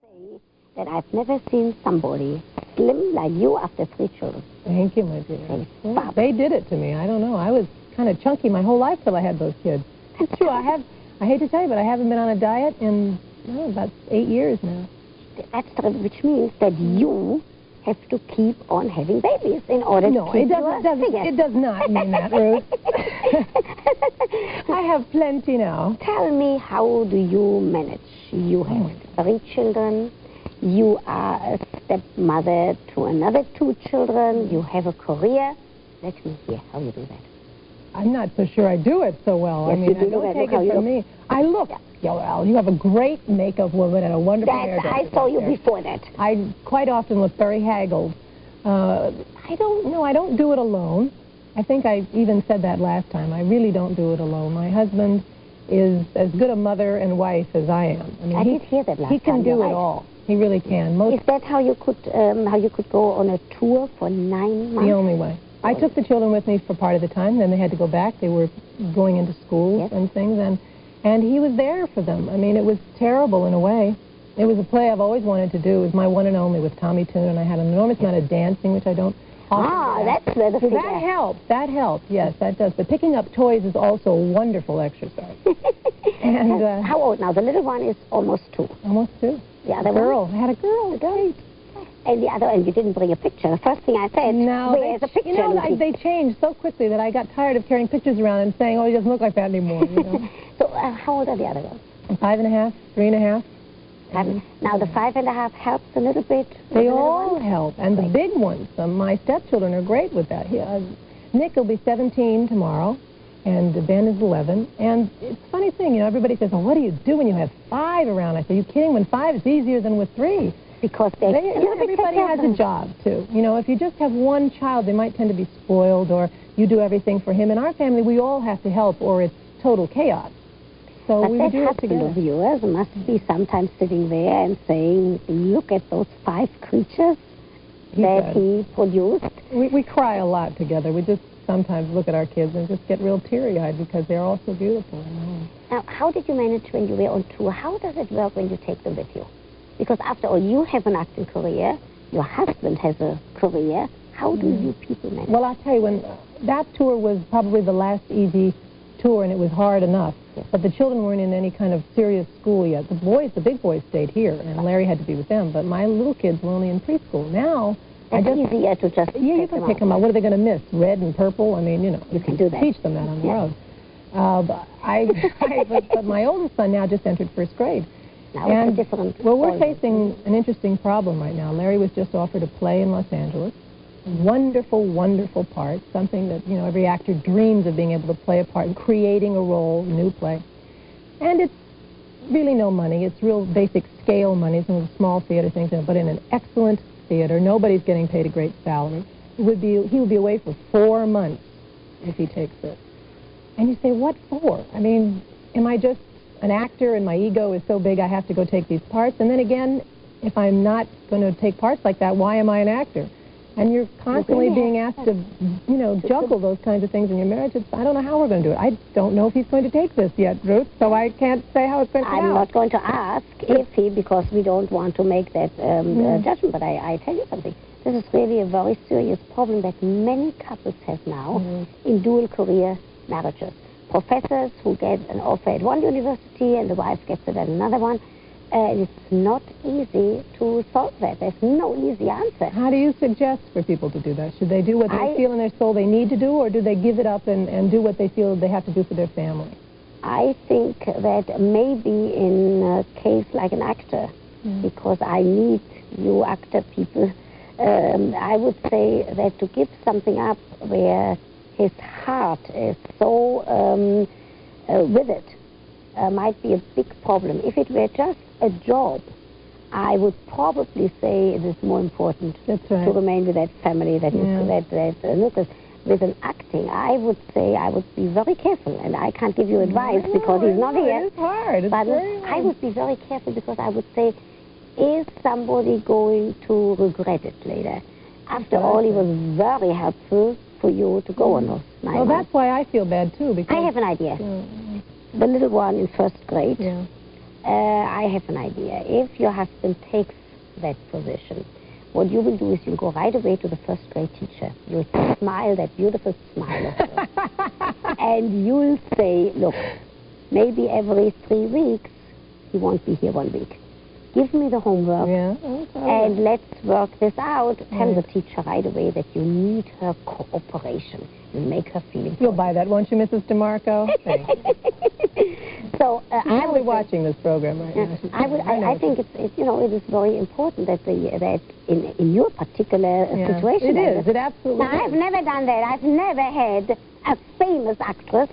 say that I've never seen somebody slim like you after 3 children. Thank you, my dear. Well, they did it to me. I don't know. I was kind of chunky my whole life till I had those kids. It's true. I hate to tell you, but I haven't been on a diet in about 8 years now. That's which means that you have to keep on having babies in order to keep your figure. It does not mean that, Ruth. I have plenty now. Tell me, how do you manage? You have 3 children. You are a stepmother to another 2 children. You have a career. Let me hear how you do that. I'm not so sure I do it so well. Yes, I mean, don't take it from me. I look. Yeah, well, you have a great makeup woman and a wonderful hairdresser. I saw you before that. I quite often look very haggled. I don't know. I don't do it alone. I think I even said that last time. I really don't do it alone. My husband is as good a mother and wife as I am. I mean, I did hear that last time. He can do it all. He really can. Is that how you could go on a tour for 9 months? The only way. I took the children with me for part of the time. Then they had to go back. They were going into schools and things, and he was there for them. I mean, it was terrible in a way. It was a play I've always wanted to do. It was my one and only with Tommy Tune, and I had an enormous amount of dancing, which I don't often do. That's the figure. That helps. That helps. Yes, that does. But picking up toys is also a wonderful exercise. And how old now? The little one is almost 2. Almost 2. The other girl. one? I had a girl. Great. And the other, and you didn't bring a picture. The first thing I said, where's a picture? You know, they changed so quickly that I got tired of carrying pictures around and saying, oh, he doesn't look like that anymore. You know? So how old are the other girls? 5.5, 3.5. Now the 5.5 helps a little bit. They all help, and the big ones. My stepchildren are great with that. Nick will be 17 tomorrow, and Ben is 11. And it's a funny thing, you know. Everybody says, "Oh, what do you do when you have 5 around?" I say, "You kidding? When 5 is easier than with 3." Because everybody has a job too. You know, if you just have one child, they might tend to be spoiled, or you do everything for him. In our family, we all have to help, or it's total chaos. So but we that do it husband together. of yours must be sometimes sitting there and saying, "Look at those 5 creatures that he produced." We cry a lot together. We just sometimes look at our kids and just get real teary-eyed because they're all so beautiful. Now, how did you manage when you were on tour? How does it work when you take them with you? Because after all, you have an acting career, your husband has a career. How do you people manage? Well, I'll tell you, when that tour was probably the last easy tour, and it was hard enough. Yes. But the children weren't in any kind of serious school yet. The big boys stayed here, and Larry had to be with them. But my little kids were only in preschool. Now, it's easier to just you can pick them out. What are they going to miss? Red and purple? I mean, you know, you can do that. Teach them that on the road. But my oldest son now just entered 1st grade. Now it's a different we're facing an interesting problem right now. Larry was just offered a play in Los Angeles. Wonderful, wonderful part. Something that, you know, every actor dreams of being able to play a part in creating a role, a new play. And it's really no money. It's real basic scale money, some of the small theater things, but in an excellent theater. Nobody's getting paid a great salary. He would be away for 4 months if he takes it. And you say, what for? I mean, am I just an actor and my ego is so big I have to go take these parts? And then again, if I'm not going to take parts like that, why am I an actor? And you're constantly being asked to, you know, juggle those kinds of things in your marriage. I don't know how we're going to do it. I don't know if he's going to take this yet, Ruth, so I can't say how it's going to turn out. I'm not going to ask if he, because we don't want to make that judgment, but I tell you something. This is really a very serious problem that many couples have now in dual career marriages. Professors who get an offer at one university and the wife gets it at another one. It's not easy to solve that. There's no easy answer. How do you suggest for people to do that? Should they do what they feel in their soul they need to do, or do they give it up and do what they feel they have to do for their family? I think that maybe in a case like an actor, because I need you actor people, I would say that to give something up where his heart is so with it might be a big problem. If it were just a job, I would probably say it is more important to remain with that family that Lucas. With an acting, I would say I would be very careful, and I can't give you advice because he's not here. It's hard. But I would be very careful because I would say, is somebody going to regret it later? After all, he was very helpful for you to go on those 9 months. Well, that's why I feel bad, too. Because I have an idea. The little one in 1st grade, I have an idea. If your husband takes that position, what you will do is you'll go right away to the first grade teacher. You'll smile that beautiful smile of yours. And you'll say, look, maybe every 3 weeks, he won't be here 1 week. Give me the homework, and let's work this out. Tell the teacher right away that you need her cooperation. You'll make her feel important. You'll buy that, won't you, Mrs. DeMarco? So I will be watching this program right now. I think it's you know, it is very important that that in your particular situation. It is. It absolutely. Now, I've never done that. I've never had a famous actress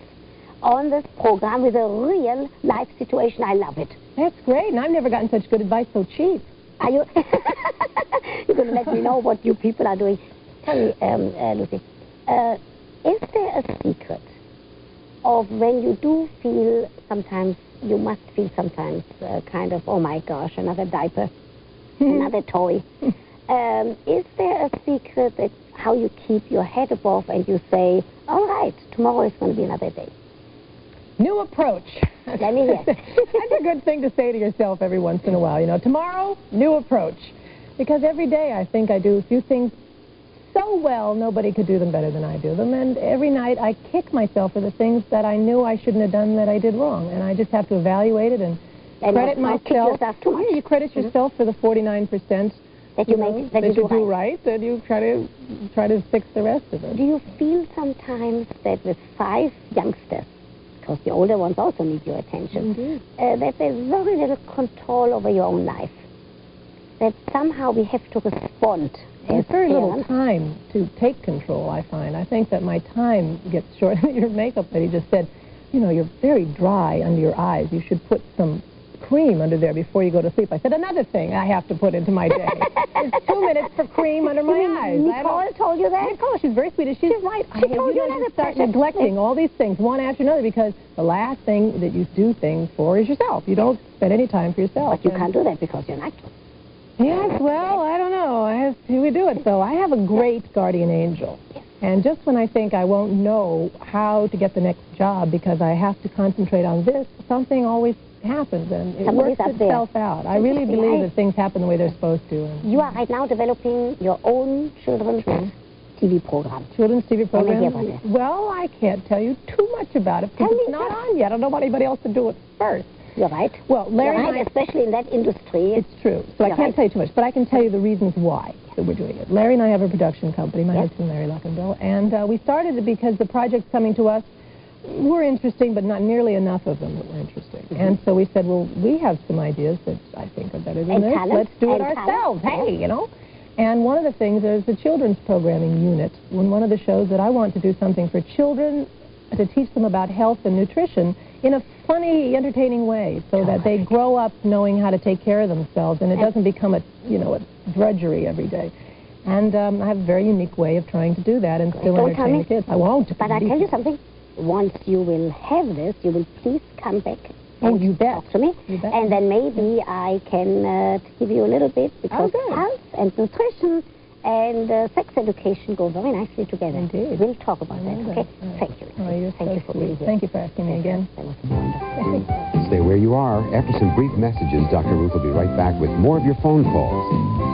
on this program with a real life situation. I love it. That's great, and I've never gotten such good advice so cheap. Are you? You're going to let me know what you people are doing. Tell me, Lucie, is there a secret of when you do feel sometimes, you must feel sometimes kind of, oh my gosh, another diaper, another toy. Is there a secret that how you keep your head above and you say, all right, tomorrow is going to be another day? New approach. Let me hear. That's a good thing to say to yourself every once in a while. You know, tomorrow, new approach. Because every day I think I do a few things so well, nobody could do them better than I do them. And every night I kick myself for the things that I knew I shouldn't have done that I did wrong. And I just have to evaluate it and credit myself. Kick yourself too much. You credit yourself for the 49% that you make, that you do right. That you try to fix the rest of it. Do you feel sometimes that with 5 youngsters, because the older ones also need your attention, that there's very little control over your own life? That somehow we have to respond. There's very little time to take control, I find. I think that my time gets short. Your makeup lady just said, you know, you're very dry under your eyes. You should put some cream under there before you go to sleep. I said, another thing I have to put into my day. It's 2 minutes for cream under my eyes. Nicole told you that? Nicole, she's very sweet. She's right. She told you that. Start neglecting all these things one after another because the last thing that you do things for is yourself. You don't spend any time for yourself. But you can't do that because you're an actress. Yes, well, I don't know. We do it. So I have a great guardian angel. And just when I think I won't know how to get the next job because I have to concentrate on this, something always happens and it works itself out. I really believe that things happen the way they're supposed to. And you are right now developing your own children's TV program. Children's TV program? Tell me about it. Well, I can't tell you too much about it because it's not on yet. I don't know about anybody else to do it first. You're right. Well, Larry you're right, especially in that industry. It's true. So I can't tell you too much, but I can tell you the reasons why that we're doing it. Larry and I have a production company. My husband, Larry Luckenbill, and we started it because the projects coming to us were interesting, but not nearly enough of them that were interesting. And so we said, well, we have some ideas that I think are better than this. Let's do it ourselves. Hey, you know. And one of the things is the children's programming unit. When one of the shows that I want to do something for children to teach them about health and nutrition in a funny, entertaining way, so that they grow up knowing how to take care of themselves, and it doesn't become a drudgery every day. And I have a very unique way of trying to do that and still entertain the kids. I won't. But I tell you something. Once you will have this, you will please come back. Oh, you bet. Talk to me. You bet. And then maybe I can give you a little bit, because health and nutrition and sex education go very nicely together. Indeed. We'll talk about that, okay? Thank you. Thank you for being here. Thank you for asking me again. That was wonderful. Stay where you are. After some brief messages, Dr. Ruth will be right back with more of your phone calls.